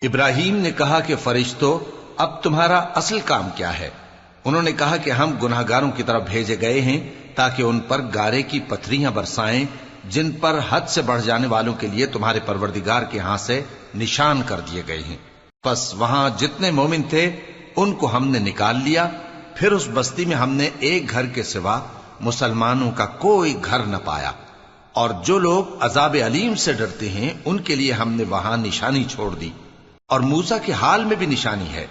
ابراہیم نے کہا کہ فرشتوں، اب تمہارا اصل کام کیا ہے؟ انہوں نے کہا کہ ہم گناہگاروں کی طرف بھیجے گئے ہیں تاکہ ان پر گارے کی پتھریاں برسائیں جن پر حد سے بڑھ جانے والوں کے لیے تمہارے پروردگار کے ہاں سے نشان کر دیے گئے ہیں۔ پس وہاں جتنے مومن تھے ان کو ہم نے نکال لیا، پھر اس بستی میں ہم نے ایک گھر کے سوا مسلمانوں کا کوئی گھر نہ پایا، اور جو لوگ عذاب علیم سے ڈرتے ہیں ان کے لیے ہم نے وہاں نشانی چھوڑ دی۔ اور موسیٰ کے حال میں بھی نشانی ہے،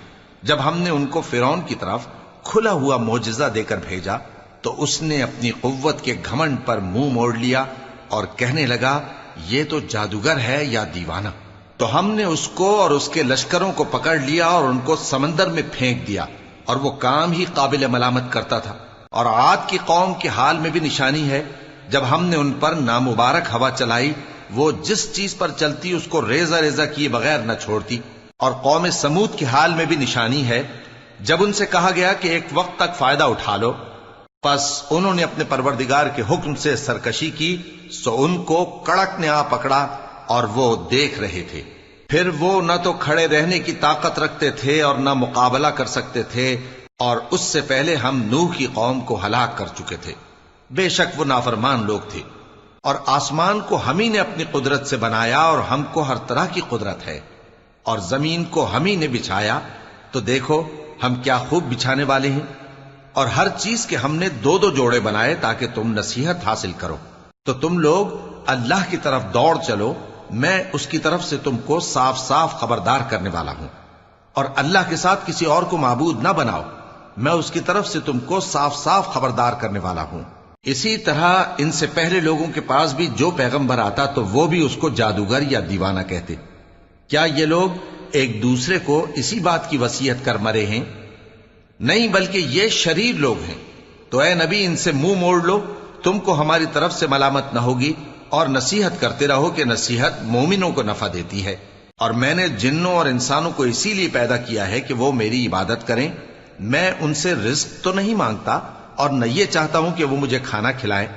جب ہم نے ان کو فرعون کی طرف کھلا ہوا معجزہ دے کر بھیجا تو اس نے اپنی قوت کے گھمنڈ پر منہ موڑ لیا اور کہنے لگا یہ تو جادوگر ہے یا دیوانہ۔ تو ہم نے اس کو اور اس کے لشکروں کو پکڑ لیا اور ان کو سمندر میں پھینک دیا، اور وہ کام ہی قابل ملامت کرتا تھا۔ اور عاد کی قوم کے حال میں بھی نشانی ہے، جب ہم نے ان پر نامبارک ہوا چلائی، وہ جس چیز پر چلتی اس کو ریزہ ریزہ کیے بغیر نہ چھوڑتی۔ اور قوم سمود کے حال میں بھی نشانی ہے، جب ان سے کہا گیا کہ ایک وقت تک فائدہ اٹھا لو، پس انہوں نے اپنے پروردگار کے حکم سے سرکشی کی، سو ان کو کڑک نے آ پکڑا اور وہ دیکھ رہے تھے۔ پھر وہ نہ تو کھڑے رہنے کی طاقت رکھتے تھے اور نہ مقابلہ کر سکتے تھے، اور اس سے پہلے ہم نوح کی قوم کو ہلاک کر چکے تھے۔ بے شک وہ نافرمان لوگ تھے۔ اور آسمان کو ہم ہی نے اپنی قدرت سے بنایا، اور ہم کو ہر طرح کی قدرت ہے، اور زمین کو ہم ہی نے بچھایا، تو دیکھو ہم کیا خوب بچھانے والے ہیں۔ اور ہر چیز کے ہم نے دو دو جوڑے بنائے تاکہ تم نصیحت حاصل کرو۔ تو تم لوگ اللہ کی طرف دوڑ چلو، میں اس کی طرف سے تم کو صاف صاف خبردار کرنے والا ہوں۔ اور اللہ کے ساتھ کسی اور کو معبود نہ بناؤ، میں اس کی طرف سے تم کو صاف صاف خبردار کرنے والا ہوں۔ اسی طرح ان سے پہلے لوگوں کے پاس بھی جو پیغمبر آتا تو وہ بھی اس کو جادوگر یا دیوانہ کہتے۔ کیا یہ لوگ ایک دوسرے کو اسی بات کی وصیت کر مرے ہیں؟ نہیں، بلکہ یہ شریر لوگ ہیں۔ تو اے نبی ان سے منہ موڑ لو، تم کو ہماری طرف سے ملامت نہ ہوگی، اور نصیحت کرتے رہو کہ نصیحت مومنوں کو نفع دیتی ہے۔ اور میں نے جنوں اور انسانوں کو اسی لیے پیدا کیا ہے کہ وہ میری عبادت کریں۔ میں ان سے رزق تو نہیں مانگتا، اور نہ یہ چاہتا ہوں کہ وہ مجھے کھانا کھلائیں۔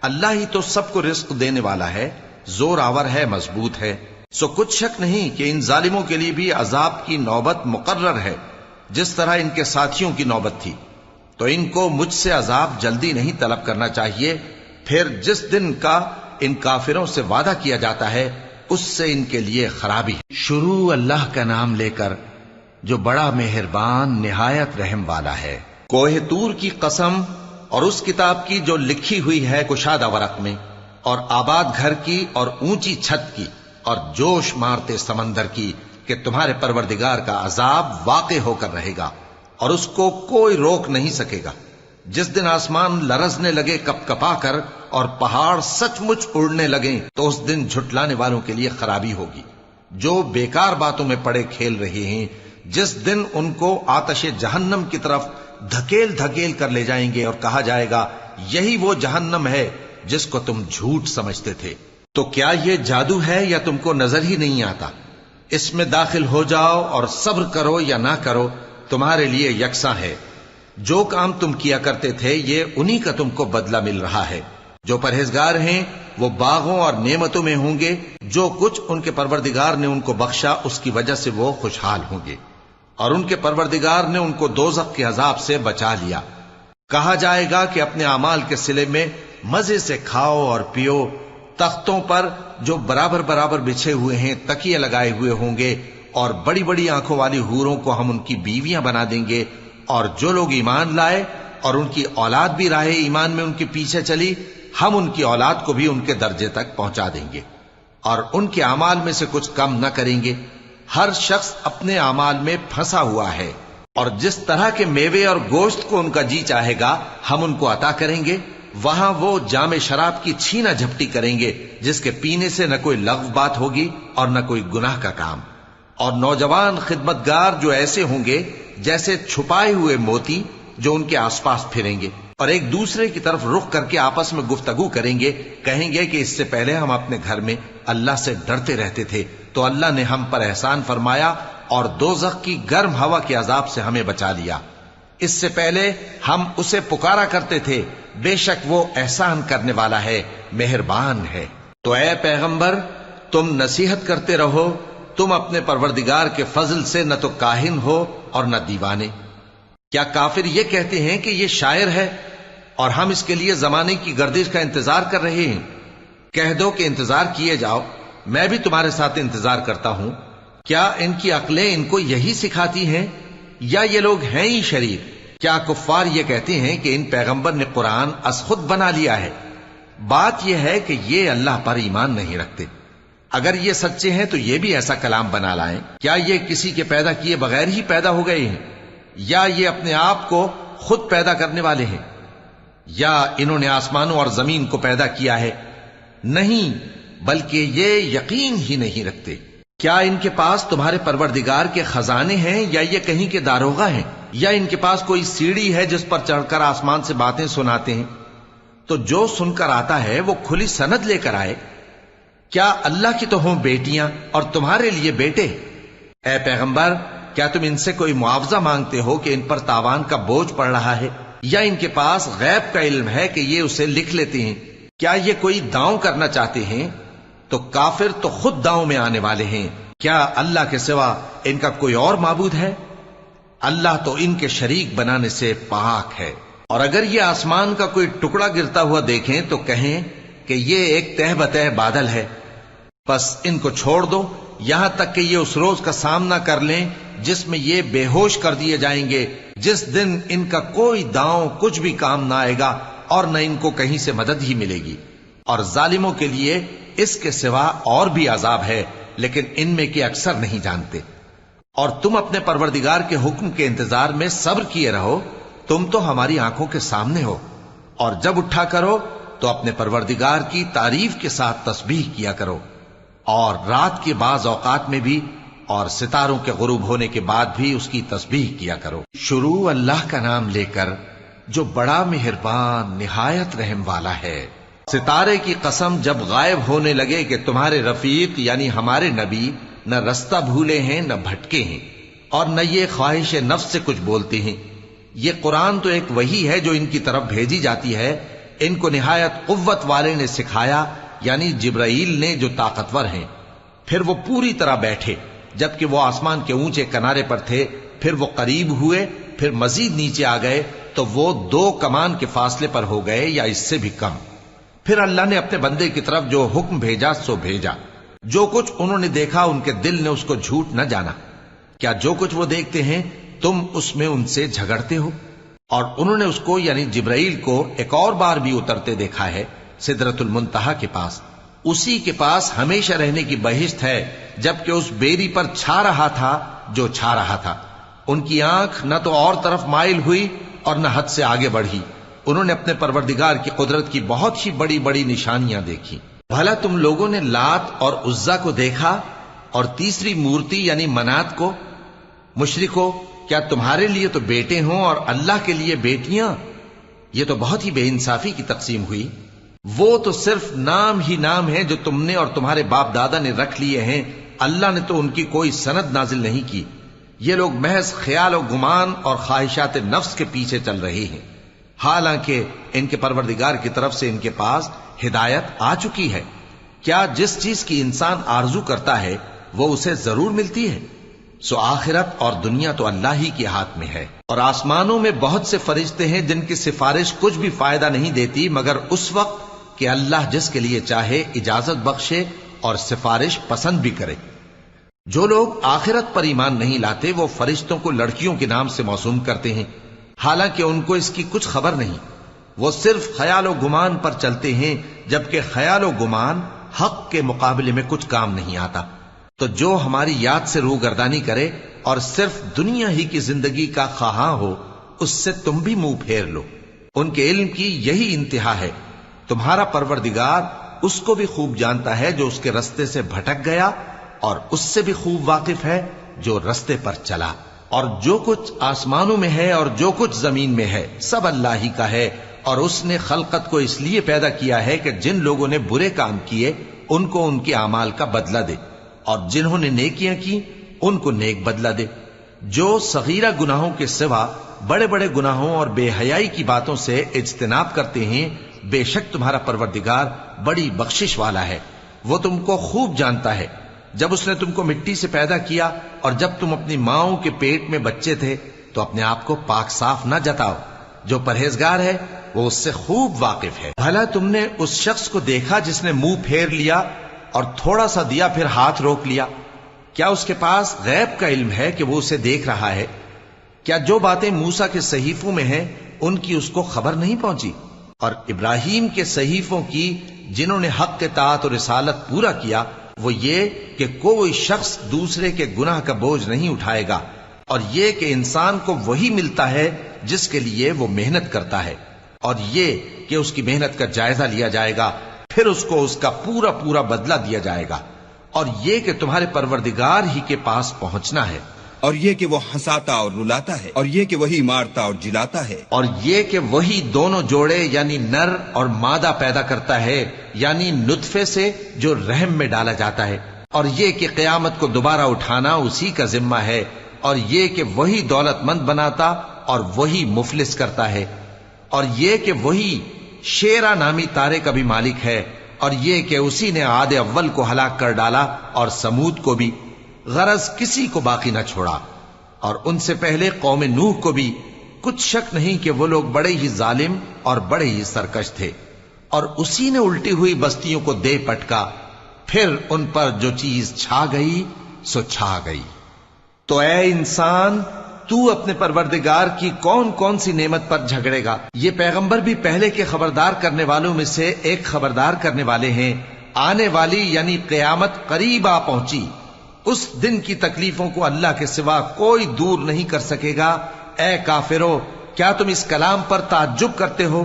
اللہ ہی تو سب کو رزق دینے والا ہے، زور آور ہے، مضبوط ہے۔ سو کچھ شک نہیں کہ ان ظالموں کے لیے بھی عذاب کی نوبت مقرر ہے، جس طرح ان کے ساتھیوں کی نوبت تھی۔ تو ان کو مجھ سے عذاب جلدی نہیں طلب کرنا چاہیے، پھر جس دن کا ان کافروں سے وعدہ کیا جاتا ہے اس سے ان کے لیے خرابی ہے۔ شروع اللہ کا نام لے کر جو بڑا مہربان نہایت رحم والا ہے۔ کوہ طور کی قسم، اور اس کتاب کی جو لکھی ہوئی ہے کشادہ ورق میں، اور آباد گھر کی، اور اونچی چھت کی، اور جوش مارتے سمندر کی، کہ تمہارے پروردگار کا عذاب واقع ہو کر رہے گا اور اس کو کوئی روک نہیں سکے گا۔ جس دن آسمان لرزنے لگے کپ کپا کر اور پہاڑ سچ مچ اڑنے لگیں تو اس دن جھٹلانے والوں کے لیے خرابی ہوگی، جو بیکار باتوں میں پڑے کھیل رہے ہیں۔ جس دن ان کو آتش جہنم کی طرف دھکیل دھکیل کر لے جائیں گے اور کہا جائے گا یہی وہ جہنم ہے جس کو تم جھوٹ سمجھتے تھے۔ تو کیا یہ جادو ہے یا تم کو نظر ہی نہیں آتا؟ اس میں داخل ہو جاؤ اور صبر کرو یا نہ کرو، تمہارے لیے یکساں ہے۔ جو کام تم کیا کرتے تھے یہ انہی کا تم کو بدلہ مل رہا ہے۔ جو پرہیزگار ہیں وہ باغوں اور نعمتوں میں ہوں گے، جو کچھ ان کے پروردگار نے ان کو بخشا اس کی وجہ سے وہ خوشحال ہوں گے، اور ان کے پروردگار نے ان کو دوزخ کے عذاب سے بچا لیا۔ کہا جائے گا کہ اپنے اعمال کے صلے میں مزے سے کھاؤ اور پیو، تختوں پر جو برابر برابر بچھے ہوئے ہیں تکیے لگائے ہوئے ہوں گے، اور بڑی بڑی آنکھوں والی حوروں کو ہم ان کی بیویاں بنا دیں گے۔ اور جو لوگ ایمان لائے اور ان کی اولاد بھی راہ ایمان میں ان کے پیچھے چلی، ہم ان کی اولاد کو بھی ان کے درجے تک پہنچا دیں گے، اور ان کے اعمال میں سے کچھ کم نہ کریں گے۔ ہر شخص اپنے اعمال میں پھنسا ہوا ہے، اور جس طرح کے میوے اور گوشت کو ان کا جی چاہے گا ہم ان کو عطا کریں گے۔ وہاں وہ جام شراب کی چھینا جھپٹی کریں گے، جس کے پینے سے نہ کوئی لغو بات ہوگی اور نہ کوئی گناہ کا کام۔ اور نوجوان خدمتگار جو ایسے ہوں گے جیسے چھپائے ہوئے موتی جو ان کے آس پاس پھریں گے، اور ایک دوسرے کی طرف رخ کر کے آپس میں گفتگو کریں گے، کہیں گے کہ اس سے پہلے ہم اپنے گھر میں اللہ سے ڈرتے رہتے تھے، تو اللہ نے ہم پر احسان فرمایا اور دوزخ کی گرم ہوا کے عذاب سے ہمیں بچا لیا۔ اس سے پہلے ہم اسے پکارا کرتے تھے، بے شک وہ احسان کرنے والا ہے، مہربان ہے۔ تو اے پیغمبر تم نصیحت کرتے رہو، تم اپنے پروردگار کے فضل سے نہ تو کاہن ہو اور نہ دیوانے۔ کیا کافر یہ کہتے ہیں کہ یہ شاعر ہے اور ہم اس کے لیے زمانے کی گردش کا انتظار کر رہے ہیں؟ کہہ دو کہ انتظار کیے جاؤ، میں بھی تمہارے ساتھ انتظار کرتا ہوں۔ کیا ان کی عقلیں ان کو یہی سکھاتی ہیں یا یہ لوگ ہیں ہی شریر؟ کیا کفار یہ کہتے ہیں کہ ان پیغمبر نے قرآن از خود بنا لیا ہے؟ بات یہ ہے کہ یہ اللہ پر ایمان نہیں رکھتے۔ اگر یہ سچے ہیں تو یہ بھی ایسا کلام بنا لائیں۔ کیا یہ کسی کے پیدا کیے بغیر ہی پیدا ہو گئے ہیں یا یہ اپنے آپ کو خود پیدا کرنے والے ہیں؟ یا انہوں نے آسمانوں اور زمین کو پیدا کیا ہے؟ نہیں، بلکہ یہ یقین ہی نہیں رکھتے۔ کیا ان کے پاس تمہارے پروردگار کے خزانے ہیں یا یہ کہیں کے داروغہ ہیں؟ یا ان کے پاس کوئی سیڑھی ہے جس پر چڑھ کر آسمان سے باتیں سناتے ہیں؟ تو جو سن کر آتا ہے وہ کھلی سند لے کر آئے۔ کیا اللہ کی تو ہوں بیٹیاں اور تمہارے لیے بیٹے؟ اے پیغمبر، کیا تم ان سے کوئی معاوضہ مانگتے ہو کہ ان پر تاوان کا بوجھ پڑ رہا ہے؟ یا ان کے پاس غیب کا علم ہے کہ یہ اسے لکھ لیتے ہیں؟ کیا یہ کوئی داؤں کرنا چاہتے ہیں؟ تو کافر تو خود داؤں میں آنے والے ہیں۔ کیا اللہ کے سوا ان کا کوئی اور معبود ہے؟ اللہ تو ان کے شریک بنانے سے پاک ہے۔ اور اگر یہ آسمان کا کوئی ٹکڑا گرتا ہوا دیکھیں تو کہیں کہ یہ ایک تہ بتہ بادل ہے، بس ان کو چھوڑ دو یہاں تک کہ یہ اس روز کا سامنا کر لیں جس میں یہ بے ہوش کر دیے جائیں گے، جس دن ان کا کوئی داؤں کچھ بھی کام نہ آئے گا اور نہ ان کو کہیں سے مدد ہی ملے گی۔ اور ظالموں کے لیے اس کے سوا اور بھی عذاب ہے، لیکن ان میں کے اکثر نہیں جانتے۔ اور تم اپنے پروردگار کے حکم کے انتظار میں صبر کیے رہو، تم تو ہماری آنکھوں کے سامنے ہو۔ اور جب اٹھا کرو تو اپنے پروردگار کی تعریف کے ساتھ تسبیح کیا کرو، اور رات کے بعض اوقات میں بھی اور ستاروں کے غروب ہونے کے بعد بھی اس کی تسبیح کیا کرو۔ شروع اللہ کا نام لے کر جو بڑا مہربان نہایت رحم والا ہے۔ ستارے کی قسم جب غائب ہونے لگے کہ تمہارے رفیق یعنی ہمارے نبی نہ رستہ بھولے ہیں نہ بھٹکے ہیں، اور نہ یہ خواہش نفس سے کچھ بولتے ہیں۔ یہ قرآن تو ایک وحی ہے جو ان کی طرف بھیجی جاتی ہے، ان کو نہایت قوت والے نے سکھایا، یعنی جبرائیل نے جو طاقتور ہیں۔ پھر وہ پوری طرح بیٹھے جبکہ وہ آسمان کے اونچے کنارے پر تھے، پھر وہ قریب ہوئے، پھر مزید نیچے آ گئے تو وہ 2 کمان کے فاصلے پر ہو گئے یا اس سے بھی کم۔ پھر اللہ نے اپنے بندے کی طرف جو حکم بھیجا سو بھیجا۔ جو کچھ انہوں نے دیکھا ان کے دل نے اس کو جھوٹ نہ جانا۔ کیا جو کچھ وہ دیکھتے ہیں تم اس میں ان سے جھگڑتے ہو؟ اور انہوں نے اس کو یعنی جبرائیل کو ایک اور بار بھی اترتے دیکھا ہے سدرۃ المنتہا کے پاس۔ اسی کے پاس ہمیشہ رہنے کی بہشت ہے، جبکہ اس بیری پر چھا رہا تھا جو چھا رہا تھا۔ ان کی آنکھ نہ تو اور طرف مائل ہوئی اور نہ حد سے آگے بڑھی۔ انہوں نے اپنے پروردگار کی قدرت کی بہت ہی بڑی بڑی نشانیاں دیکھی۔ بھلا تم لوگوں نے لات اور عزا کو دیکھا اور تیسری مورتی یعنی منات کو؟ مشرکو، کیا تمہارے لیے تو بیٹے ہوں اور اللہ کے لیے بیٹیاں؟ یہ تو بہت ہی بے انصافی کی تقسیم ہوئی۔ وہ تو صرف نام ہی نام ہے جو تم نے اور تمہارے باپ دادا نے رکھ لیے ہیں، اللہ نے تو ان کی کوئی سند نازل نہیں کی۔ یہ لوگ محض خیال و گمان اور خواہشات نفس کے پیچھے چل رہے ہیں، حالانکہ ان کے پروردگار کی طرف سے ان کے پاس ہدایت آ چکی ہے۔ کیا جس چیز کی انسان آرزو کرتا ہے وہ اسے ضرور ملتی ہے؟ سو آخرت اور دنیا تو اللہ ہی کے ہاتھ میں ہے۔ اور آسمانوں میں بہت سے فرشتے ہیں جن کی سفارش کچھ بھی فائدہ نہیں دیتی مگر اس وقت کہ اللہ جس کے لیے چاہے اجازت بخشے اور سفارش پسند بھی کرے۔ جو لوگ آخرت پر ایمان نہیں لاتے وہ فرشتوں کو لڑکیوں کے نام سے موسوم کرتے ہیں، حالانکہ ان کو اس کی کچھ خبر نہیں۔ وہ صرف خیال و گمان پر چلتے ہیں، جبکہ خیال و گمان حق کے مقابلے میں کچھ کام نہیں آتا۔ تو جو ہماری یاد سے روگردانی کرے اور صرف دنیا ہی کی زندگی کا خواہاں ہو، اس سے تم بھی منہ پھیر لو۔ ان کے علم کی یہی انتہا ہے۔ تمہارا پروردگار اس کو بھی خوب جانتا ہے جو اس کے رستے سے بھٹک گیا، اور اس سے بھی خوب واقف ہے جو رستے پر چلا۔ اور جو کچھ آسمانوں میں ہے اور جو کچھ زمین میں ہے سب اللہ ہی کا ہے، اور اس نے خلقت کو اس لیے پیدا کیا ہے کہ جن لوگوں نے برے کام کیے ان کو ان کے اعمال کا بدلہ دے، اور جنہوں نے نیکیاں کی ان کو نیک بدلہ دے۔ جو صغیرہ گناہوں کے سوا بڑے بڑے گناہوں اور بے حیائی کی باتوں سے اجتناب کرتے ہیں، بے شک تمہارا پروردگار بڑی بخشش والا ہے، وہ تم کو خوب جانتا ہے۔ جب اس نے تم کو مٹی سے پیدا کیا اور جب تم اپنی ماؤں کے پیٹ میں بچے تھے تو اپنے آپ کو پاک صاف نہ جتاؤ. جو پرہیزگار ہے وہ اس سے خوب واقف ہے. بھلا تم نے اس شخص کو دیکھا جس نے منہ پھیر لیا اور تھوڑا سا دیا پھر ہاتھ روک لیا؟ کیا اس کے پاس غیب کا علم ہے کہ وہ اسے دیکھ رہا ہے؟ کیا جو باتیں موسیٰ کے صحیفوں میں ہیں ان کی اس کو خبر نہیں پہنچی؟ اور ابراہیم کے صحیفوں کی جنہوں نے حق اطاعت اور رسالت پورا کیا وہ یہ کہ کوئی شخص دوسرے کے گناہ کا بوجھ نہیں اٹھائے گا، اور یہ کہ انسان کو وہی ملتا ہے جس کے لیے وہ محنت کرتا ہے، اور یہ کہ اس کی محنت کا جائزہ لیا جائے گا پھر اس کو اس کا پورا پورا بدلہ دیا جائے گا، اور یہ کہ تمہارے پروردگار ہی کے پاس پہنچنا ہے، اور یہ کہ وہ ہنساتا اور رلاتا ہے، اور یہ کہ وہی مارتا اور جلاتا ہے، اور یہ کہ وہی دونوں جوڑے یعنی نر اور مادہ پیدا کرتا ہے یعنی نطفے سے جو رحم میں ڈالا جاتا ہے، اور یہ کہ قیامت کو دوبارہ اٹھانا اسی کا ذمہ ہے، اور یہ کہ وہی دولت مند بناتا اور وہی مفلس کرتا ہے، اور یہ کہ وہی شیرا نامی تارے کا بھی مالک ہے، اور یہ کہ اسی نے عاد اول کو ہلاک کر ڈالا اور سمود کو بھی، غرض کسی کو باقی نہ چھوڑا، اور ان سے پہلے قوم نوح کو بھی. کچھ شک نہیں کہ وہ لوگ بڑے ہی ظالم اور بڑے ہی سرکش تھے، اور اسی نے الٹی ہوئی بستیوں کو دے پٹکا، پھر ان پر جو چیز چھا گئی سو چھا گئی. تو اے انسان تو اپنے پروردگار کی کون کون سی نعمت پر جھگڑے گا؟ یہ پیغمبر بھی پہلے کے خبردار کرنے والوں میں سے ایک خبردار کرنے والے ہیں. آنے والی یعنی قیامت قریب آ پہنچی، اس دن کی تکلیفوں کو اللہ کے سوا کوئی دور نہیں کر سکے گا. اے کافرو، کیا تم اس کلام پر تعجب کرتے ہو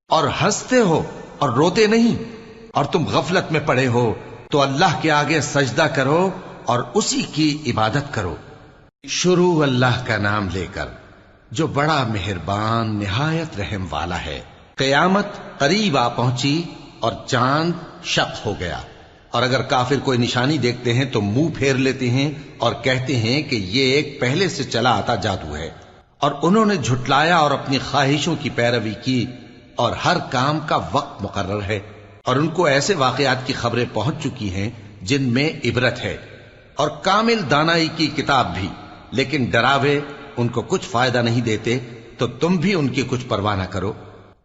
اور ہنستے ہو اور روتے نہیں؟ اور تم غفلت میں پڑے ہو تو اللہ کے آگے سجدہ کرو اور اسی کی عبادت کرو. شروع اللہ کا نام لے کر جو بڑا مہربان نہایت رحم والا ہے. قیامت قریب آ پہنچی اور چاند شق ہو گیا، اور اگر کافر کوئی نشانی دیکھتے ہیں تو منہ پھیر لیتے ہیں اور کہتے ہیں کہ یہ ایک پہلے سے چلا آتا جادو ہے. اور انہوں نے جھٹلایا اور اپنی خواہشوں کی پیروی کی، اور ہر کام کا وقت مقرر ہے، اور ان کو ایسے واقعات کی خبریں پہنچ چکی ہیں جن میں عبرت ہے، اور کامل دانائی کی کتاب بھی. لیکن ڈراوے ان کو کچھ فائدہ نہیں دیتے، تو تم بھی ان کی کچھ پرواہ نہ کرو.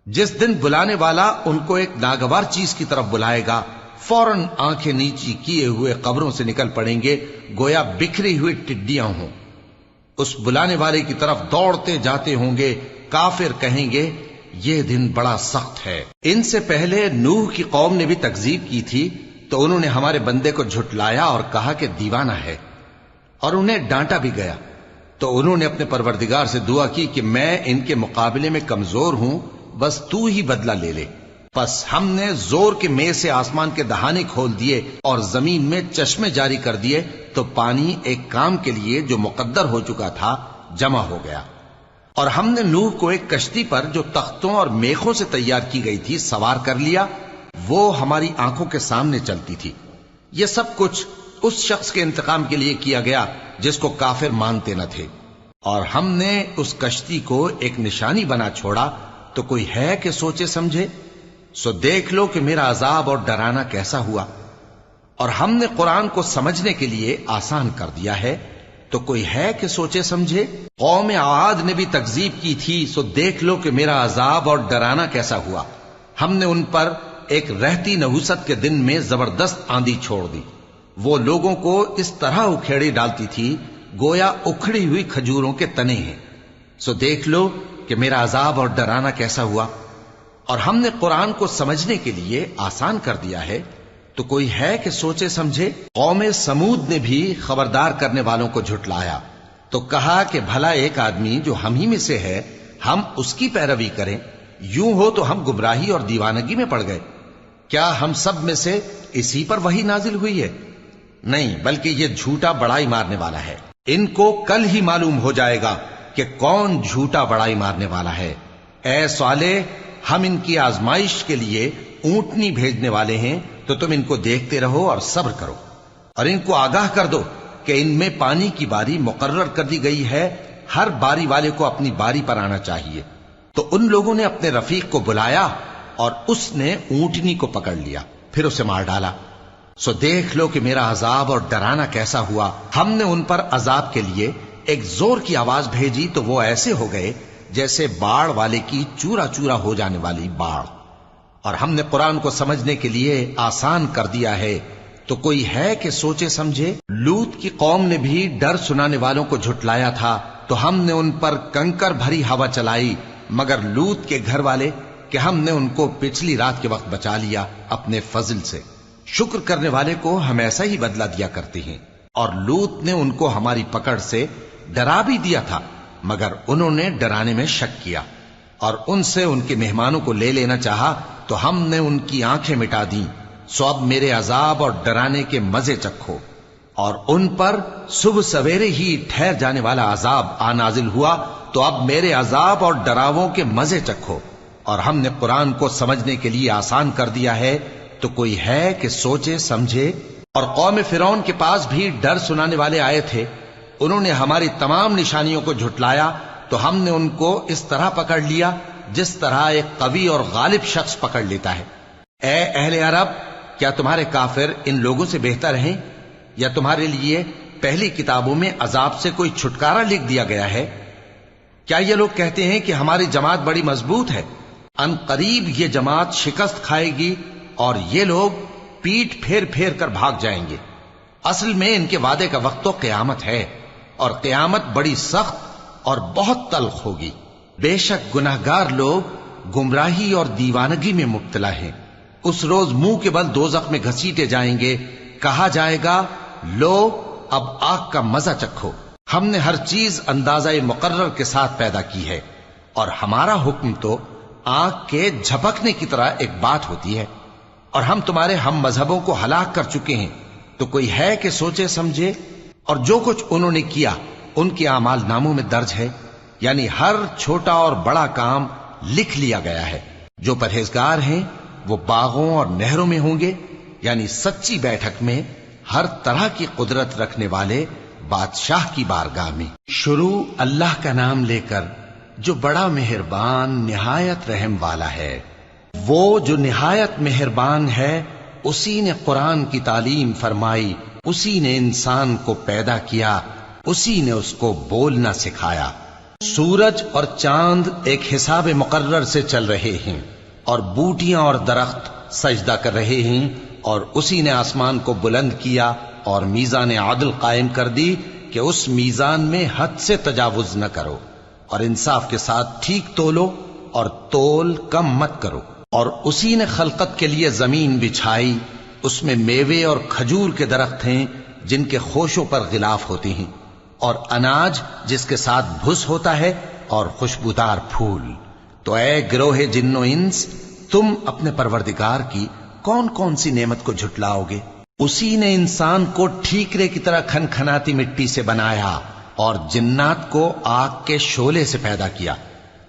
جس دن بلانے والا ان کو ایک ناگوار چیز کی طرف بلائے گا، فوراً آنکھیں نیچی کیے ہوئے قبروں سے نکل پڑیں گے گویا بکھری ہوئی ٹڈیاں ہوں. اس بلانے والے کی طرف دوڑتے جاتے ہوں گے. کافر کہیں گے یہ دن بڑا سخت ہے. ان سے پہلے نوح کی قوم نے بھی تکذیب کی تھی، تو انہوں نے ہمارے بندے کو جھٹلایا اور کہا کہ دیوانہ ہے، اور انہیں ڈانٹا بھی گیا. تو انہوں نے اپنے پروردگار سے دعا کی کہ میں ان کے مقابلے میں کمزور ہوں، بس تو ہی بدلہ لے لے. پس ہم نے زور کے میں سے آسمان کے دہانے کھول دیے اور زمین میں چشمے جاری کر دیے، تو پانی ایک کام کے لیے جو مقدر ہو چکا تھا جمع ہو گیا. اور ہم نے نوح کو ایک کشتی پر جو تختوں اور میخوں سے تیار کی گئی تھی سوار کر لیا، وہ ہماری آنکھوں کے سامنے چلتی تھی. یہ سب کچھ اس شخص کے انتقام کے لیے کیا گیا جس کو کافر مانتے نہ تھے. اور ہم نے اس کشتی کو ایک نشانی بنا چھوڑا، تو کوئی ہے کہ سوچے سمجھے؟ سو دیکھ لو کہ میرا عذاب اور ڈرانا کیسا ہوا. اور ہم نے قرآن کو سمجھنے کے لیے آسان کر دیا ہے، تو کوئی ہے کہ سوچے سمجھے؟ قوم عاد نے بھی تکذیب کی تھی، سو دیکھ لو کہ میرا عذاب اور ڈرانا کیسا ہوا. ہم نے ان پر ایک رہتی نحوست کے دن میں زبردست آندھی چھوڑ دی. وہ لوگوں کو اس طرح اکھیڑی ڈالتی تھی گویا اکھڑی ہوئی کھجوروں کے تنے ہیں. سو دیکھ لو کہ میرا عذاب اور ڈرانا کیسا ہوا. اور ہم نے قرآن کو سمجھنے کے لیے آسان کر دیا ہے، تو کوئی ہے کہ سوچے سمجھے؟ قوم سمود نے بھی خبردار کرنے والوں کو جھٹلایا، تو کہا کہ بھلا ایک آدمی جو ہم ہی میں سے ہے ہم اس کی پیروی کریں، یوں ہو تو ہم گمراہی اور دیوانگی میں پڑ گئے. کیا ہم سب میں سے اسی پر وحی نازل ہوئی ہے؟ نہیں، بلکہ یہ جھوٹا بڑائی مارنے والا ہے. ان کو کل ہی معلوم ہو جائے گا کہ کون جھوٹا بڑائی مارنے والا ہے. اے صالح، ہم ان کی آزمائش کے لیے اونٹنی بھیجنے والے ہیں، تو تم ان کو دیکھتے رہو اور صبر کرو، اور ان کو آگاہ کر دو کہ ان میں پانی کی باری مقرر کر دی گئی ہے، ہر باری والے کو اپنی باری پر آنا چاہیے. تو ان لوگوں نے اپنے رفیق کو بلایا اور اس نے اونٹنی کو پکڑ لیا، پھر اسے مار ڈالا. سو دیکھ لو کہ میرا عذاب اور ڈرانا کیسا ہوا۔ ہم نے ان پر عذاب کے لیے ایک زور کی آواز بھیجی تو وہ ایسے ہو گئے جیسے باڑ والے کی چورا چورا ہو جانے والی باڑ۔ اور ہم نے قرآن کو سمجھنے کے لیے آسان کر دیا ہے، تو کوئی ہے کہ سوچے سمجھے؟ لوط کی قوم نے بھی ڈر سنانے والوں کو جھٹلایا تھا، تو ہم نے ان پر کنکر بھری ہوا چلائی، مگر لوط کے گھر والے کہ ہم نے ان کو پچھلی رات کے وقت بچا لیا اپنے فضل سے۔ شکر کرنے والے کو ہم ایسا ہی بدلہ دیا کرتے ہیں۔ اور لوط نے ان کو ہماری پکڑ سے ڈرا بھی دیا تھا، مگر انہوں نے ڈرانے میں شک کیا، اور ان سے ان کے مہمانوں کو لے لینا چاہا تو ہم نے ان کی آنکھیں مٹا دیں۔ سو اب میرے عذاب اور ڈرانے کے مزے چکھو۔ اور ان پر صبح سویرے ہی ٹھہر جانے والا عذاب آ نازل ہوا، تو اب میرے عذاب اور ڈراووں کے مزے چکھو۔ اور ہم نے قرآن کو سمجھنے کے لیے آسان کر دیا ہے، تو کوئی ہے کہ سوچے سمجھے؟ اور قوم فرعون کے پاس بھی ڈر سنانے والے آئے تھے، انہوں نے ہماری تمام نشانیوں کو جھٹلایا، تو ہم نے ان کو اس طرح پکڑ لیا جس طرح ایک قوی اور غالب شخص پکڑ لیتا ہے۔ اے اہل عرب، کیا تمہارے کافر ان لوگوں سے بہتر ہیں؟ یا تمہارے لیے پہلی کتابوں میں عذاب سے کوئی چھٹکارا لکھ دیا گیا ہے؟ کیا یہ لوگ کہتے ہیں کہ ہماری جماعت بڑی مضبوط ہے؟ ان قریب یہ جماعت شکست کھائے گی اور یہ لوگ پیٹ پھیر پھیر کر بھاگ جائیں گے۔ اصل میں ان کے وعدے کا وقت تو قیامت ہے، اور قیامت بڑی سخت اور بہت تلخ ہوگی۔ بے شک گناہگار لوگ گمراہی اور دیوانگی میں مبتلا ہیں۔ اس روز منہ کے بل دوزخ میں گھسیٹے جائیں گے، کہا جائے گا لو اب آگ کا مزہ چکھو۔ ہم نے ہر چیز اندازہ مقرر کے ساتھ پیدا کی ہے، اور ہمارا حکم تو آگ کے جھپکنے کی طرح ایک بات ہوتی ہے۔ اور ہم تمہارے ہم مذہبوں کو ہلاک کر چکے ہیں، تو کوئی ہے کہ سوچے سمجھے؟ اور جو کچھ انہوں نے کیا ان کے اعمال ناموں میں درج ہے، یعنی ہر چھوٹا اور بڑا کام لکھ لیا گیا ہے۔ جو پرہیزگار ہیں وہ باغوں اور نہروں میں ہوں گے، یعنی سچی بیٹھک میں ہر طرح کی قدرت رکھنے والے بادشاہ کی بارگاہ میں۔ شروع اللہ کا نام لے کر جو بڑا مہربان نہایت رحم والا ہے۔ وہ جو نہایت مہربان ہے، اسی نے قرآن کی تعلیم فرمائی، اسی نے انسان کو پیدا کیا، اسی نے اس کو بولنا سکھایا۔ سورج اور چاند ایک حساب مقرر سے چل رہے ہیں، اور بوٹیاں اور درخت سجدہ کر رہے ہیں، اور اسی نے آسمان کو بلند کیا اور میزان عدل قائم کر دی کہ اس میزان میں حد سے تجاوز نہ کرو، اور انصاف کے ساتھ ٹھیک تولو اور تول کم مت کرو۔ اور اسی نے خلقت کے لیے زمین بچھائی، اس میں میوے اور کھجور کے درخت ہیں جن کے خوشوں پر غلاف ہوتے ہیں، اور اناج جس کے ساتھ بھس ہوتا ہے، اور خوشبودار پھول۔ تو اے گروہ جن و انس، تم اپنے پروردگار کی کون کون سی نعمت کو جھٹلاؤ گے؟ اسی نے انسان کو ٹھیکرے کی طرح کھنکھناتی مٹی سے بنایا، اور جنات کو آگ کے شعلے سے پیدا کیا۔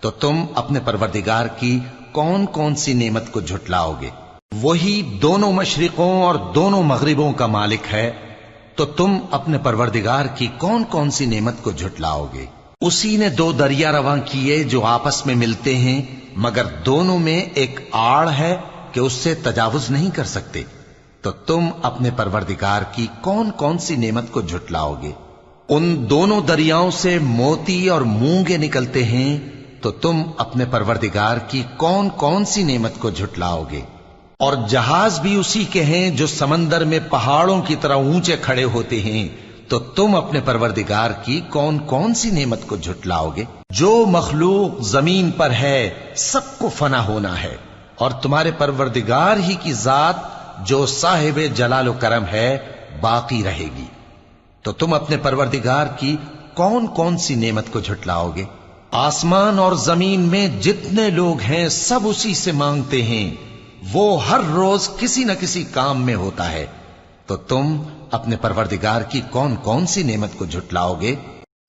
تو تم اپنے پروردگار کی کون کون سی نعمت کو جھٹلاؤ گے؟ وہی دونوں مشرقوں اور دونوں مغربوں کا مالک ہے، تو تم اپنے پروردگار کی کون کون سی نعمت کو جھٹلاؤ گے؟ اسی نے دو دریا رواں کیے جو آپس میں ملتے ہیں، مگر دونوں میں ایک آڑ ہے کہ اس سے تجاوز نہیں کر سکتے، تو تم اپنے پروردگار کی کون کون سی نعمت کو جھٹلاؤ گے؟ ان دونوں دریاؤں سے موتی اور مونگے نکلتے ہیں، تو تم اپنے پروردگار کی کون کون سی نعمت کو جھٹلاؤ گے؟ اور جہاز بھی اسی کے ہیں جو سمندر میں پہاڑوں کی طرح اونچے کھڑے ہوتے ہیں، تو تم اپنے پروردگار کی کون کون سی نعمت کو جھٹلاؤ گے؟ جو مخلوق زمین پر ہے سب کو فنا ہونا ہے، اور تمہارے پروردگار ہی کی ذات جو صاحب جلال و کرم ہے باقی رہے گی۔ تو تم اپنے پروردگار کی کون کون سی نعمت کو جھٹلاؤ گے؟ آسمان اور زمین میں جتنے لوگ ہیں سب اسی سے مانگتے ہیں، وہ ہر روز کسی نہ کسی کام میں ہوتا ہے، تو تم اپنے پروردگار کی کون کون سی نعمت کو جھٹلاؤ گے؟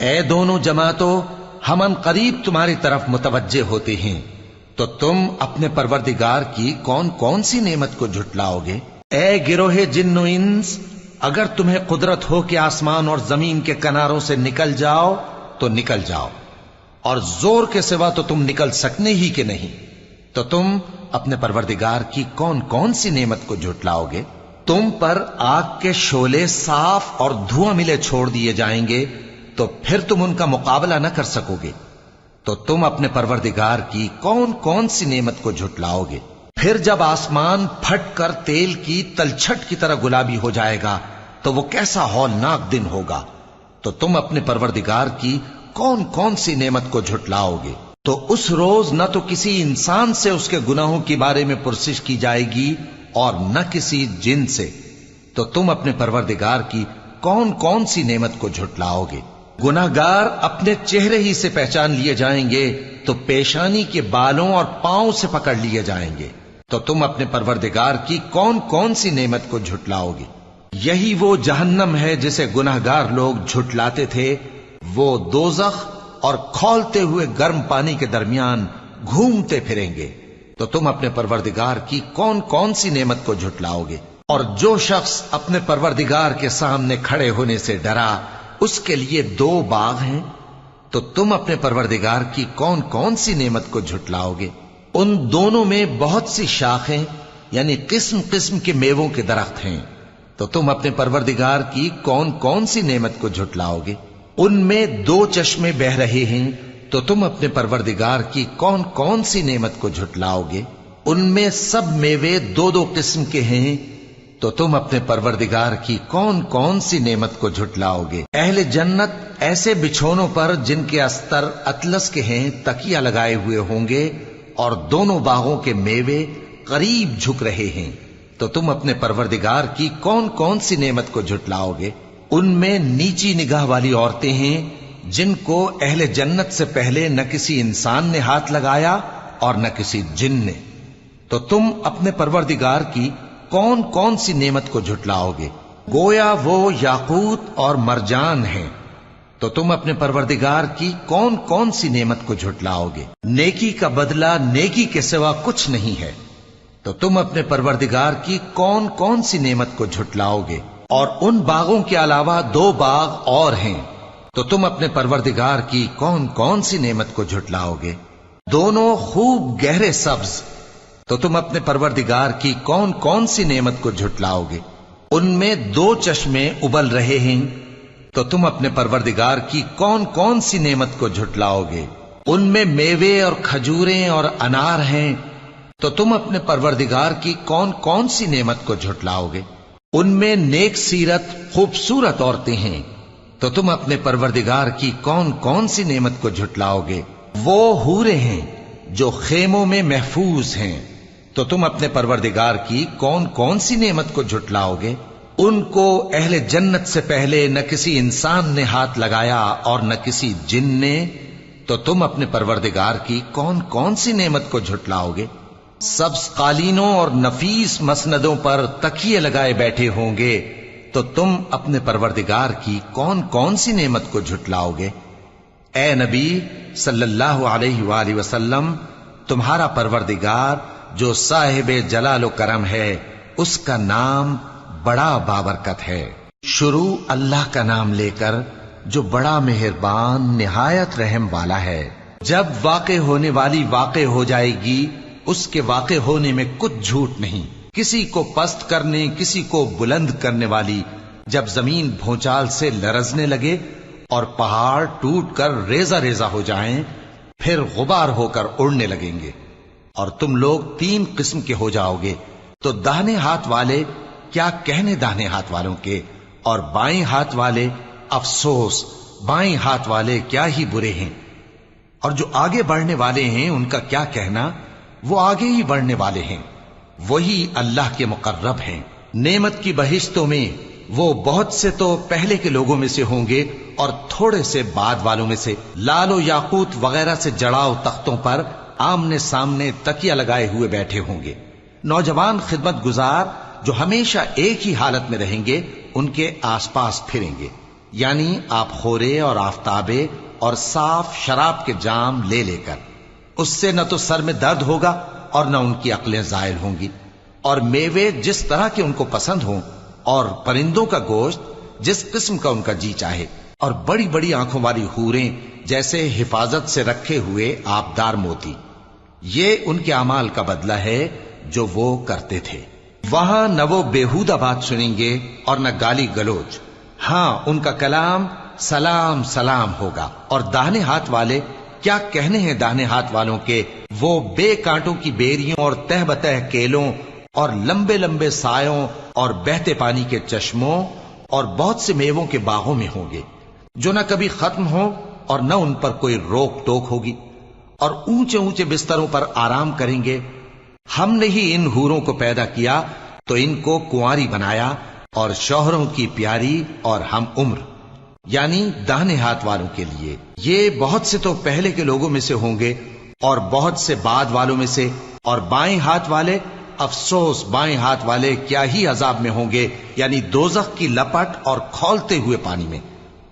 اے دونوں جماعتوں، ہم ان قریب تمہاری طرف متوجہ ہوتے ہیں، تو تم اپنے پروردگار کی کون کون سی نعمت کو جھٹلاؤ گے؟ اے گروہ جن و انس، اگر تمہیں قدرت ہو کہ آسمان اور زمین کے کناروں سے نکل جاؤ تو نکل جاؤ، اور زور کے سوا تو تم نکل سکنے ہی کہ نہیں، تو تم اپنے پروردگار کی کون کون سی نعمت کو جھٹلاؤ گے؟ تم پر آگ کے شعلے صاف اور دھواں ملے چھوڑ دیے جائیں گے تو پھر تم ان کا مقابلہ نہ کر سکو گے، تو تم اپنے پروردگار کی کون کون سی نعمت کو جھٹلاؤ گے؟ پھر جب آسمان پھٹ کر تیل کی تلچھٹ کی طرح گلابی ہو جائے گا تو وہ کیسا ہولناک دن ہوگا، تو تم اپنے پروردگار کی کون کون سی نعمت کو جھٹلاؤ گے؟ تو اس روز نہ تو کسی انسان سے اس کے گناہوں کے بارے میں پرسش کی جائے گی اور نہ کسی جن سے، تو تم اپنے پروردگار کی کون کون سی نعمت کو جھٹلاؤ گے؟ گناہگار اپنے چہرے ہی سے پہچان لیے جائیں گے تو پیشانی کے بالوں اور پاؤں سے پکڑ لیے جائیں گے، تو تم اپنے پروردگار کی کون کون سی نعمت کو جھٹلاؤ گے؟ یہی وہ جہنم ہے جسے گناہگار لوگ جھٹلاتے تھے، وہ دوزخ اور کھولتے ہوئے گرم پانی کے درمیان گھومتے پھریں گے، تو تم اپنے پروردگار کی کون کون سی نعمت کو جھٹلاؤ گے؟ اور جو شخص اپنے پروردگار کے سامنے کھڑے ہونے سے ڈرا اس کے لیے 2 باغ ہیں، تو تم اپنے پروردگار کی کون کون سی نعمت کو جھٹلاؤ گے؟ ان دونوں میں بہت سی شاخیں یعنی قسم قسم کے میووں کے درخت ہیں، تو تم اپنے پروردگار کی کون کون سی نعمت کو جھٹلاؤ گے؟ ان میں 2 چشمے بہ رہے ہیں، تو تم اپنے پروردگار کی کون کون سی نعمت کو جھٹلاؤ گے؟ ان میں سب میوے 2 قسم کے ہیں، تو تم اپنے پروردگار کی کون کون سی نعمت کو جھٹلاؤ گے؟ اہل جنت ایسے بچھونوں پر جن کے استر اطلس کے ہیں تکیہ لگائے ہوئے ہوں گے، اور دونوں باغوں کے میوے قریب جھک رہے ہیں، تو تم اپنے پروردگار کی کون کون سی نعمت کو جھٹلاؤ گے؟ ان میں نیچی نگاہ والی عورتیں ہیں جن کو اہل جنت سے پہلے نہ کسی انسان نے ہاتھ لگایا اور نہ کسی جن نے، تو تم اپنے پروردگار کی کون کون سی نعمت کو جھٹلاؤ گے؟ گویا وہ یاقوت اور مرجان ہیں، تو تم اپنے پروردگار کی کون کون سی نعمت کو جھٹلاؤ گے؟ نیکی کا بدلہ نیکی کے سوا کچھ نہیں ہے، تو تم اپنے پروردگار کی کون کون سی نعمت کو جھٹلاؤ گے؟ اور ان باغوں کے علاوہ 2 باغ اور ہیں، تو تم اپنے پروردگار کی کون کون سی نعمت کو جھٹلاؤ گے؟ دونوں خوب گہرے سبز، تو تم اپنے پروردگار کی کون کون سی نعمت کو جھٹلاؤ گے؟ ان میں 2 چشمے ابل رہے ہیں، تو تم اپنے پروردگار کی کون کون سی نعمت کو جھٹلاؤ گے؟ ان میں میوے اور کھجوریں اور انار ہیں، تو تم اپنے پروردگار کی کون کون سی نعمت کو جھٹلاؤ گے؟ ان میں نیک سیرت خوبصورت عورتیں ہیں، تو تم اپنے پروردگار کی کون کون سی نعمت کو جھٹلاؤ گے؟ وہ حوریں ہیں جو خیموں میں محفوظ ہیں، تو تم اپنے پروردگار کی کون کون سی نعمت کو جھٹلاؤ گے؟ ان کو اہل جنت سے پہلے نہ کسی انسان نے ہاتھ لگایا اور نہ کسی جن نے، تو تم اپنے پروردگار کی کون کون سی نعمت کو جھٹلاؤ گے؟ سبز قالینوں اور نفیس مسندوں پر تکیے لگائے بیٹھے ہوں گے، تو تم اپنے پروردگار کی کون کون سی نعمت کو جھٹلاؤ گے؟ اے نبی صلی اللہ علیہ وآلہ وسلم، تمہارا پروردگار جو صاحب جلال و کرم ہے، اس کا نام بڑا بابرکت ہے۔ شروع اللہ کا نام لے کر جو بڑا مہربان نہایت رحم والا ہے۔ جب واقع ہونے والی واقع ہو جائے گی، اس کے واقع ہونے میں کچھ جھوٹ نہیں، کسی کو پست کرنے کسی کو بلند کرنے والی، جب زمین بھونچال سے لرزنے لگے اور پہاڑ ٹوٹ کر ریزہ ریزہ ہو جائیں، پھر غبار ہو کر اڑنے لگیں گے، اور تم لوگ 3 قسم کے ہو جاؤ گے، تو داہنے ہاتھ والے کیا کہنے داہنے ہاتھ والوں کے، اور بائیں ہاتھ والے افسوس، بائیں ہاتھ والے کیا ہی برے ہیں، اور جو آگے بڑھنے والے ہیں ان کا کیا کہنا، وہ آگے ہی بڑھنے والے ہیں، وہی اللہ کے مقرب ہیں۔ نعمت کی بہشتوں میں وہ بہت سے تو پہلے کے لوگوں میں سے ہوں گے اور تھوڑے سے بعد والوں میں سے، لال و یاقوت وغیرہ سے جڑاؤ تختوں پر آمنے سامنے تکیہ لگائے ہوئے بیٹھے ہوں گے۔ نوجوان خدمت گزار جو ہمیشہ ایک ہی حالت میں رہیں گے ان کے آس پاس پھریں گے، یعنی آپ خورے اور آفتابے اور صاف شراب کے جام لے لے کر، اس سے نہ تو سر میں درد ہوگا اور نہ ان کی عقلیں زائل ہوں گی، اور میوے جس طرح کے ان کو پسند ہوں، اور پرندوں کا گوشت جس قسم کا ان کا جی چاہے، اور بڑی بڑی آنکھوں والی حوریں جیسے حفاظت سے رکھے ہوئے آبدار موتی۔ یہ ان کے اعمال کا بدلہ ہے جو وہ کرتے تھے۔ وہاں نہ وہ بےہودہ بات سنیں گے اور نہ گالی گلوچ. ہاں ان کا کلام سلام سلام ہوگا. اور داہنے ہاتھ والے کیا کہنے ہیں داہنے ہاتھ والوں کے، وہ بے کانٹوں کی بیریوں اور تہ بتہ کیلوں اور لمبے لمبے سایوں اور بہتے پانی کے چشموں اور بہت سے میووں کے باغوں میں ہوں گے، جو نہ کبھی ختم ہو اور نہ ان پر کوئی روک ٹوک ہوگی، اور اونچے اونچے بستروں پر آرام کریں گے. ہم نے ہی ان حوروں کو پیدا کیا تو ان کو کنواری بنایا، اور شوہروں کی پیاری اور ہم عمر، یعنی داہنے ہاتھ والوں کے لیے. یہ بہت سے تو پہلے کے لوگوں میں سے ہوں گے اور بہت سے بعد والوں میں سے. اور بائیں ہاتھ والے، افسوس بائیں ہاتھ والے کیا ہی عذاب میں ہوں گے، یعنی دوزخ کی لپٹ اور کھولتے ہوئے پانی میں،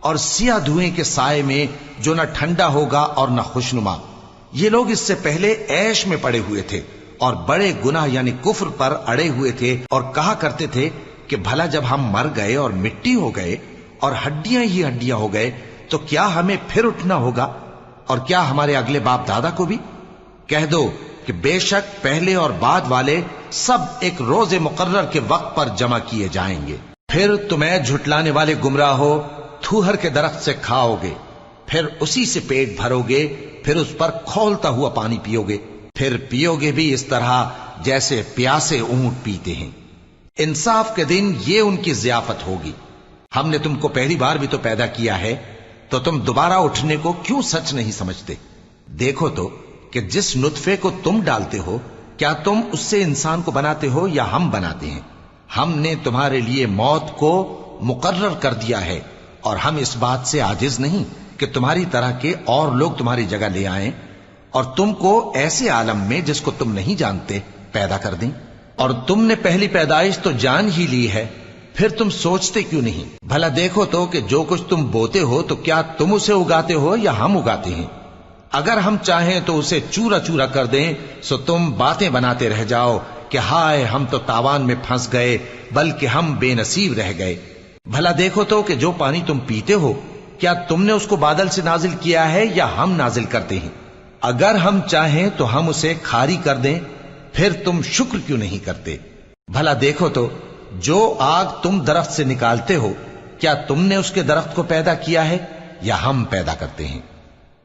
اور سیاہ دھوئیں کے سائے میں جو نہ ٹھنڈا ہوگا اور نہ خوشنما. یہ لوگ اس سے پہلے عیش میں پڑے ہوئے تھے اور بڑے گناہ یعنی کفر پر اڑے ہوئے تھے، اور کہا کرتے تھے کہ بھلا جب ہم مر گئے اور مٹی ہو گئے اور ہڈیاں ہی ہڈیاں ہو گئے تو کیا ہمیں پھر اٹھنا ہوگا، اور کیا ہمارے اگلے باپ دادا کو بھی؟ کہہ دو کہ بے شک پہلے اور بعد والے سب ایک روز مقرر کے وقت پر جمع کیے جائیں گے. پھر تمہیں جھٹلانے والے گمراہ ہو تھوہر کے درخت سے کھاؤ گے، پھر اسی سے پیٹ بھرو گے، پھر اس پر کھولتا ہوا پانی پیو گے، پھر پیو گے بھی اس طرح جیسے پیاسے اونٹ پیتے ہیں. انصاف کے دن یہ ان کی ضیافت ہوگی. ہم نے تم کو پہلی بار بھی تو پیدا کیا ہے، تو تم دوبارہ اٹھنے کو کیوں سچ نہیں سمجھتے؟ دیکھو تو کہ جس نطفے کو تم ڈالتے ہو کیا تم اس سے انسان کو بناتے ہو یا ہم بناتے ہیں؟ ہم نے تمہارے لیے موت کو مقرر کر دیا ہے، اور ہم اس بات سے عاجز نہیں کہ تمہاری طرح کے اور لوگ تمہاری جگہ لے آئیں اور تم کو ایسے عالم میں جس کو تم نہیں جانتے پیدا کر دیں. اور تم نے پہلی پیدائش تو جان ہی لی ہے، پھر تم سوچتے کیوں نہیں؟ بھلا دیکھو تو کہ جو کچھ تم بوتے ہو تو کیا تم اسے اگاتے ہو یا ہم اگاتے ہیں؟ اگر ہم چاہیں تو اسے چورا چورا کر دیں سو تم باتیں بناتے رہ جاؤ کہ ہائے ہم تو تاوان میں پھنس گئے، بلکہ ہم بے نصیب رہ گئے. بھلا دیکھو تو کہ جو پانی تم پیتے ہو کیا تم نے اس کو بادل سے نازل کیا ہے یا ہم نازل کرتے ہیں؟ اگر ہم چاہیں تو ہم اسے کھاری کر دیں، پھر تم شکر کیوں نہیں کرتے؟ بھلا دیکھو تو جو آگ تم درخت سے نکالتے ہو کیا تم نے اس کے درخت کو پیدا کیا ہے یا ہم پیدا کرتے ہیں؟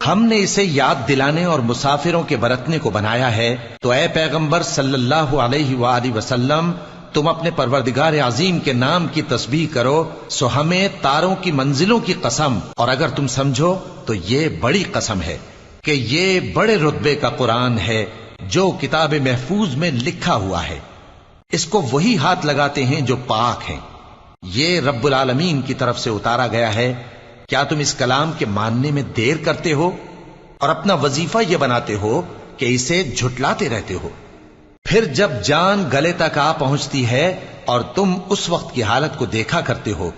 ہم نے اسے یاد دلانے اور مسافروں کے برتنے کو بنایا ہے. تو اے پیغمبر صلی اللہ علیہ وآلہ وسلم، تم اپنے پروردگار عظیم کے نام کی تسبیح کرو، سو ہمیں تاروں کی منزلوں کی قسم، اور اگر تم سمجھو تو یہ بڑی قسم ہے کہ یہ بڑے رتبے کا قرآن ہے جو کتاب محفوظ میں لکھا ہوا ہے. اس کو وہی ہاتھ لگاتے ہیں جو پاک ہیں. یہ رب العالمین کی طرف سے اتارا گیا ہے. کیا تم اس کلام کے ماننے میں دیر کرتے ہو اور اپنا وظیفہ یہ بناتے ہو کہ اسے جھٹلاتے رہتے ہو؟ پھر جب جان گلے تک آ پہنچتی ہے اور تم اس وقت کی حالت کو دیکھا کرتے ہو،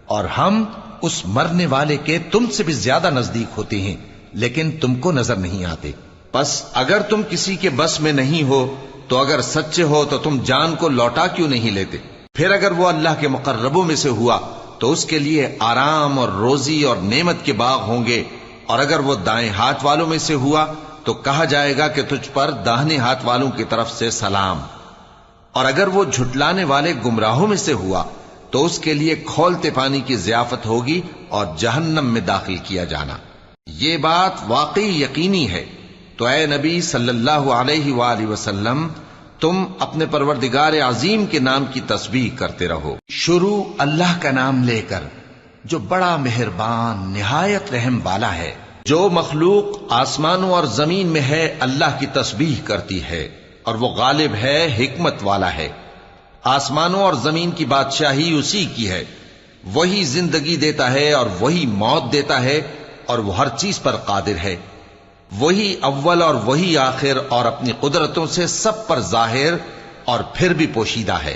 اور ہم اس مرنے والے کے تم سے بھی زیادہ نزدیک ہوتے ہیں لیکن تم کو نظر نہیں آتے. بس اگر تم کسی کے بس میں نہیں ہو تو اگر سچے ہو تو تم جان کو لوٹا کیوں نہیں لیتے؟ پھر اگر وہ اللہ کے مقربوں میں سے ہوا تو اس کے لیے آرام اور روزی اور نعمت کے باغ ہوں گے، اور اگر وہ دائیں ہاتھ والوں میں سے ہوا تو کہا جائے گا کہ تجھ پر داہنے ہاتھ والوں کی طرف سے سلام. اور اگر وہ جھٹلانے والے گمراہوں میں سے ہوا تو اس کے لیے کھولتے پانی کی ضیافت ہوگی اور جہنم میں داخل کیا جانا. یہ بات واقعی یقینی ہے. تو اے نبی صلی اللہ علیہ وآلہ وسلم، تم اپنے پروردگار عظیم کے نام کی تسبیح کرتے رہو. شروع اللہ کا نام لے کر جو بڑا مہربان نہایت رحم والا ہے. جو مخلوق آسمانوں اور زمین میں ہے اللہ کی تسبیح کرتی ہے، اور وہ غالب ہے، حکمت والا ہے. آسمانوں اور زمین کی بادشاہی اسی کی ہے. وہی زندگی دیتا ہے اور وہی موت دیتا ہے، اور وہ ہر چیز پر قادر ہے. وہی اول اور وہی آخر، اور اپنی قدرتوں سے سب پر ظاہر اور پھر بھی پوشیدہ ہے،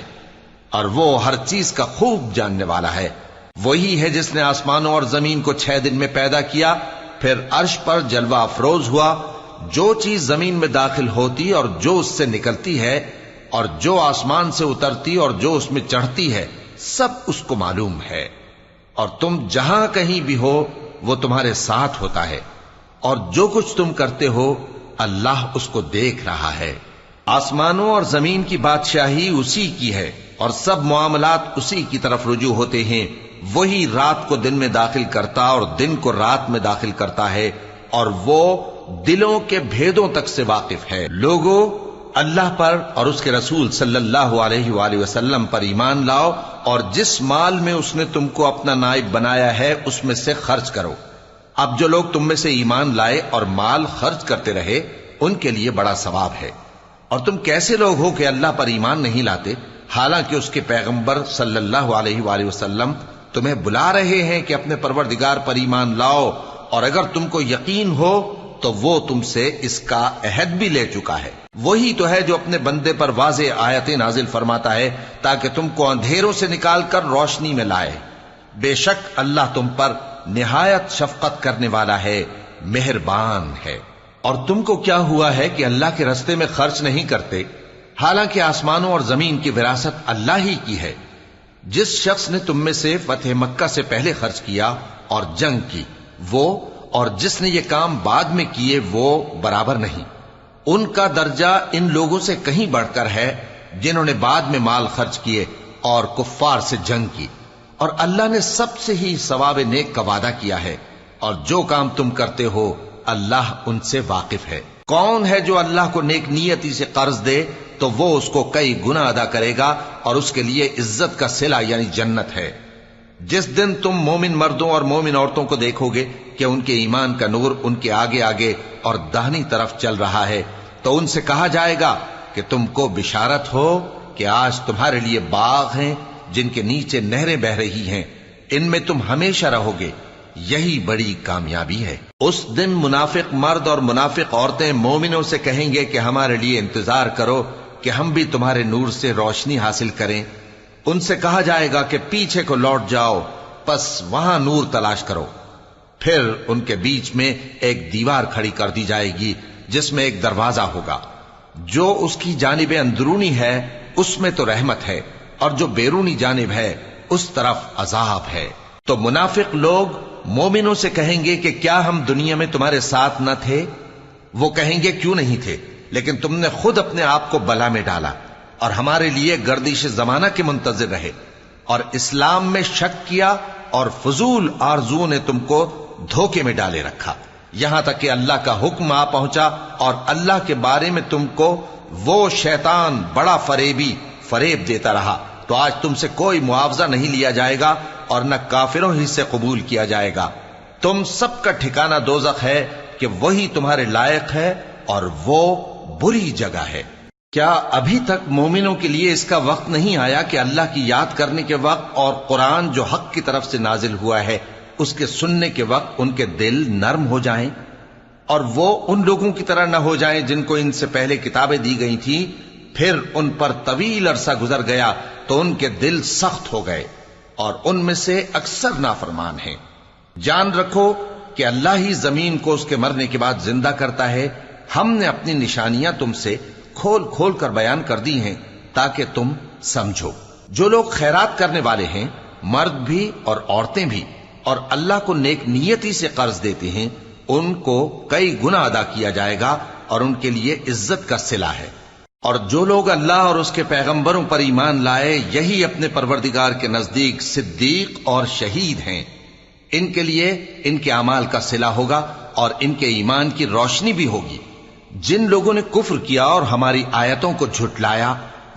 اور وہ ہر چیز کا خوب جاننے والا ہے. وہی ہے جس نے آسمانوں اور زمین کو 6 دن میں پیدا کیا، پھر عرش پر جلوہ افروز ہوا. جو چیز زمین میں داخل ہوتی اور جو اس سے نکلتی ہے، اور جو آسمان سے اترتی اور جو اس میں چڑھتی ہے، سب اس کو معلوم ہے. اور تم جہاں کہیں بھی ہو وہ تمہارے ساتھ ہوتا ہے، اور جو کچھ تم کرتے ہو اللہ اس کو دیکھ رہا ہے. آسمانوں اور زمین کی بادشاہی اسی کی ہے اور سب معاملات اسی کی طرف رجوع ہوتے ہیں. وہی رات کو دن میں داخل کرتا اور دن کو رات میں داخل کرتا ہے اور وہ دلوں کے بھیدوں تک سے واقف ہے. لوگو، اللہ پر اور اس کے رسول صلی اللہ علیہ وآلہ وسلم پر ایمان لاؤ اور جس مال میں اس نے تم کو اپنا نائب بنایا ہے اس میں سے خرچ کرو. اب جو لوگ تم میں سے ایمان لائے اور مال خرچ کرتے رہے ان کے لیے بڑا ثواب ہے. اور تم کیسے لوگ ہو کہ اللہ پر ایمان نہیں لاتے حالانکہ اس کے پیغمبر صلی اللہ علیہ وآلہ وسلم تمہیں بلا رہے ہیں کہ اپنے پروردگار پر ایمان لاؤ، اور اگر تم کو یقین ہو تو وہ تم سے اس کا عہد بھی لے چکا ہے. وہی تو ہے جو اپنے بندے پر واضح آیتیں نازل فرماتا ہے تاکہ تم کو اندھیروں سے نکال کر روشنی میں لائے. بے شک اللہ تم پر نہایت شفقت کرنے والا ہے، مہربان ہے. اور تم کو کیا ہوا ہے کہ اللہ کے رستے میں خرچ نہیں کرتے حالانکہ آسمانوں اور زمین کی وراثت اللہ ہی کی ہے. جس شخص نے تم میں سے فتح مکہ سے پہلے خرچ کیا اور جنگ کی، وہ اور جس نے یہ کام بعد میں کیے وہ برابر نہیں. ان کا درجہ ان لوگوں سے کہیں بڑھ کر ہے جنہوں نے بعد میں مال خرچ کیے اور کفار سے جنگ کی. اور اللہ نے سب سے ہی ثواب نیک کا وعدہ کیا ہے، اور جو کام تم کرتے ہو اللہ ان سے واقف ہے. کون ہے جو اللہ کو نیک نیتی سے قرض دے تو وہ اس کو کئی گنا ادا کرے گا اور اس کے لیے عزت کا صلہ یعنی جنت ہے. جس دن تم مومن مردوں اور مومن عورتوں کو دیکھو گے کہ ان کے ایمان کا نور ان کے آگے آگے اور داہنی طرف چل رہا ہے تو ان سے کہا جائے گا کہ تم کو بشارت ہو کہ آج تمہارے لیے باغ ہیں جن کے نیچے نہریں بہ رہی ہیں، ان میں تم ہمیشہ رہو گے، یہی بڑی کامیابی ہے. اس دن منافق مرد اور منافق عورتیں مومنوں سے کہیں گے کہ ہمارے لیے انتظار کرو کہ ہم بھی تمہارے نور سے روشنی حاصل کریں. ان سے کہا جائے گا کہ پیچھے کو لوٹ جاؤ، پس وہاں نور تلاش کرو. پھر ان کے بیچ میں ایک دیوار کھڑی کر دی جائے گی جس میں ایک دروازہ ہوگا. جو اس کی جانب اندرونی ہے اس میں تو رحمت ہے اور جو بیرونی جانب ہے اس طرف عذاب ہے. تو منافق لوگ مومنوں سے کہیں گے کہ کیا ہم دنیا میں تمہارے ساتھ نہ تھے؟ وہ کہیں گے کیوں نہیں تھے، لیکن تم نے خود اپنے آپ کو بلا میں ڈالا اور ہمارے لیے گردش زمانہ کے منتظر رہے اور اسلام میں شک کیا اور فضول آرزو نے تم کو دھوکے میں ڈالے رکھا، یہاں تک کہ اللہ کا حکم آ پہنچا اور اللہ کے بارے میں تم کو وہ شیطان بڑا فریب دیتا رہا. تو آج تم سے کوئی معاوضہ نہیں لیا جائے گا اور نہ کافروں ہی سے قبول کیا جائے گا. تم سب کا ٹھکانہ دوزخ ہے کہ وہی تمہارے لائق ہے اور وہ بری جگہ ہے. کیا ابھی تک مومنوں کے لیے اس کا وقت نہیں آیا کہ اللہ کی یاد کرنے کے وقت اور قرآن جو حق کی طرف سے نازل ہوا ہے اس کے سننے کے وقت ان کے دل نرم ہو جائیں اور وہ ان لوگوں کی طرح نہ ہو جائیں جن کو ان سے پہلے کتابیں دی گئی تھیں، پھر ان پر طویل عرصہ گزر گیا تو ان کے دل سخت ہو گئے اور ان میں سے اکثر نافرمان ہیں. جان رکھو کہ اللہ ہی زمین کو اس کے مرنے کے بعد زندہ کرتا ہے. ہم نے اپنی نشانیاں تم سے کھول کھول کر بیان کر دی ہیں تاکہ تم سمجھو. جو لوگ خیرات کرنے والے ہیں، مرد بھی اور عورتیں بھی، اور اللہ کو نیک نیتی سے قرض دیتے ہیں، ان کو کئی گنا ادا کیا جائے گا اور ان کے لیے عزت کا صلہ ہے. اور جو لوگ اللہ اور اس کے پیغمبروں پر ایمان لائے یہی اپنے پروردگار کے نزدیک صدیق اور شہید ہیں. ان کے لیے ان کے اعمال کا صلہ ہوگا اور ان کے ایمان کی روشنی بھی ہوگی. جن لوگوں نے کفر کیا اور ہماری آیتوں کو جھٹلایا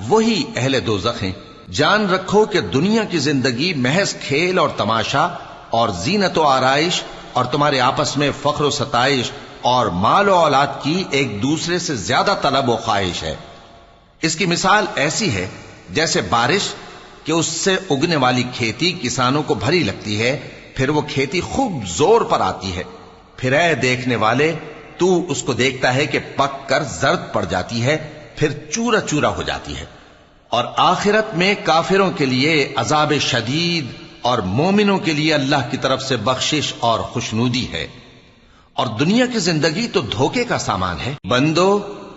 وہی اہل دوزخ ہیں. جان رکھو کہ دنیا کی زندگی محض کھیل اور تماشا اور زینت و آرائش اور تمہارے آپس میں فخر و ستائش اور مال و اولاد کی ایک دوسرے سے زیادہ طلب و خواہش ہے. اس کی مثال ایسی ہے جیسے بارش کہ اس سے اگنے والی کھیتی کسانوں کو بھری لگتی ہے، پھر وہ کھیتی خوب زور پر آتی ہے، پھر اے دیکھنے والے تو اس کو دیکھتا ہے کہ پک کر زرد پڑ جاتی ہے، پھر چورا چورا ہو جاتی ہے. اور آخرت میں کافروں کے لیے عذاب شدید اور مومنوں کے لیے اللہ کی طرف سے بخشش اور خوشنودی ہے. اور دنیا کی زندگی تو دھوکے کا سامان ہے. بندو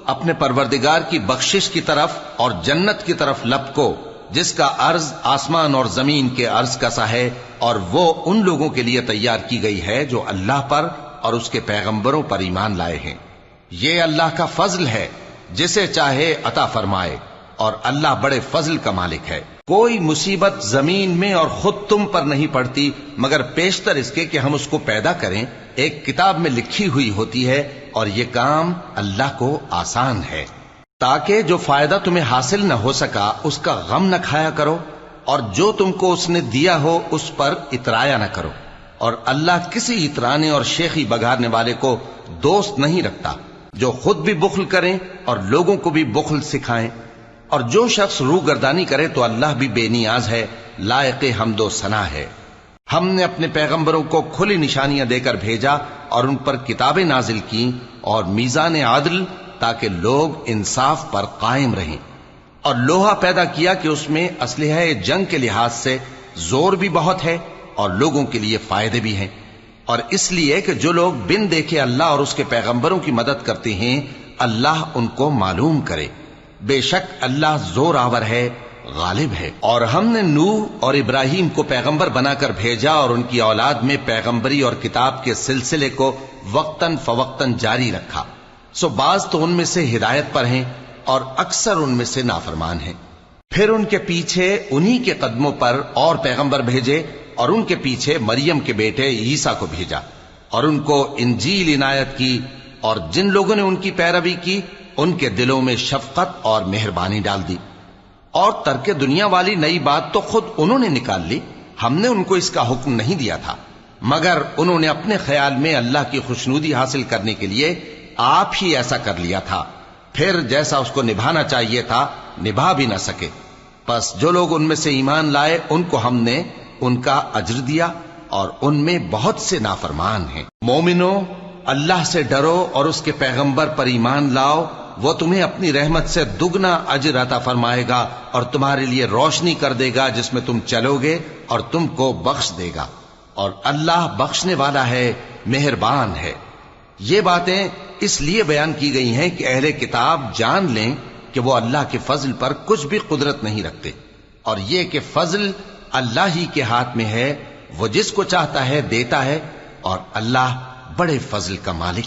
اپنے پروردگار کی بخشش کی طرف اور جنت کی طرف لپکو جس کا عرض آسمان اور زمین کے عرض کا سا ہے، اور وہ ان لوگوں کے لیے تیار کی گئی ہے جو اللہ پر اور اس کے پیغمبروں پر ایمان لائے ہیں. یہ اللہ کا فضل ہے جسے چاہے عطا فرمائے، اور اللہ بڑے فضل کا مالک ہے۔ کوئی مصیبت زمین میں اور خود تم پر نہیں پڑتی مگر پیشتر اس کے کہ ہم اس کو پیدا کریں، ایک کتاب میں لکھی ہوئی ہوتی ہے، اور یہ کام اللہ کو آسان ہے۔ تاکہ جو فائدہ تمہیں حاصل نہ ہو سکا اس کا غم نہ کھایا کرو، اور جو تم کو اس نے دیا ہو اس پر اترایا نہ کرو، اور اللہ کسی اترانے اور شیخی بگارنے والے کو دوست نہیں رکھتا، جو خود بھی بخل کریں اور لوگوں کو بھی بخل سکھائیں۔ اور جو شخص روح گردانی کرے تو اللہ بھی بے نیاز ہے، لائق حمد و ثنا ہے۔ ہم نے اپنے پیغمبروں کو کھلی نشانیاں دے کر بھیجا اور ان پر کتابیں نازل کی اور میزان عدل، تاکہ لوگ انصاف پر قائم رہیں، اور لوہا پیدا کیا کہ اس میں اسلحہ جنگ کے لحاظ سے زور بھی بہت ہے اور لوگوں کے لیے فائدے بھی ہیں، اور اس لیے کہ جو لوگ بن دیکھے اللہ اور اس کے پیغمبروں کی مدد کرتے ہیں اللہ ان کو معلوم کرے۔ بے شک اللہ زور آور ہے، غالب ہے۔ اور ہم نے نوح اور ابراہیم کو پیغمبر بنا کر بھیجا اور ان کی اولاد میں پیغمبری اور کتاب کے سلسلے کو وقتاً فوقتاً جاری رکھا، سو بعض تو ان میں سے ہدایت پر ہیں اور اکثر ان میں سے نافرمان ہیں۔ پھر ان کے پیچھے انہی کے قدموں پر اور پیغمبر بھیجے، اور ان کے پیچھے مریم کے بیٹے عیسیٰ کو بھیجا، اور ان کو انجیل عنایت کی، اور جن لوگوں نے ان کی پیروی کی ان کے دلوں میں شفقت اور مہربانی ڈال دی۔ اور ترک دنیا والی نئی بات تو خود انہوں نے نکال لی، ہم نے ان کو اس کا حکم نہیں دیا تھا، مگر انہوں نے اپنے خیال میں اللہ کی خوشنودی حاصل کرنے کے لیے آپ ہی ایسا کر لیا تھا، پھر جیسا اس کو نبھانا چاہیے تھا نبھا بھی نہ سکے۔ پس جو لوگ ان میں سے ایمان لائے ان کو ہم نے ان کا اجر دیا، اور ان میں بہت سے نافرمان ہیں۔ مومنو، اللہ سے ڈرو اور اس کے پیغمبر پر ایمان لاؤ، وہ تمہیں اپنی رحمت سے دگنا اجر عطا فرمائے گا اور تمہارے لیے روشنی کر دے گا جس میں تم چلو گے، اور تم کو بخش دے گا، اور اللہ بخشنے والا ہے، مہربان ہے۔ یہ باتیں اس لیے بیان کی گئی ہیں کہ اہل کتاب جان لیں کہ وہ اللہ کے فضل پر کچھ بھی قدرت نہیں رکھتے، اور یہ کہ فضل اللہ ہی کے ہاتھ میں ہے، وہ جس کو چاہتا ہے دیتا ہے، اور اللہ بڑے فضل کا مالک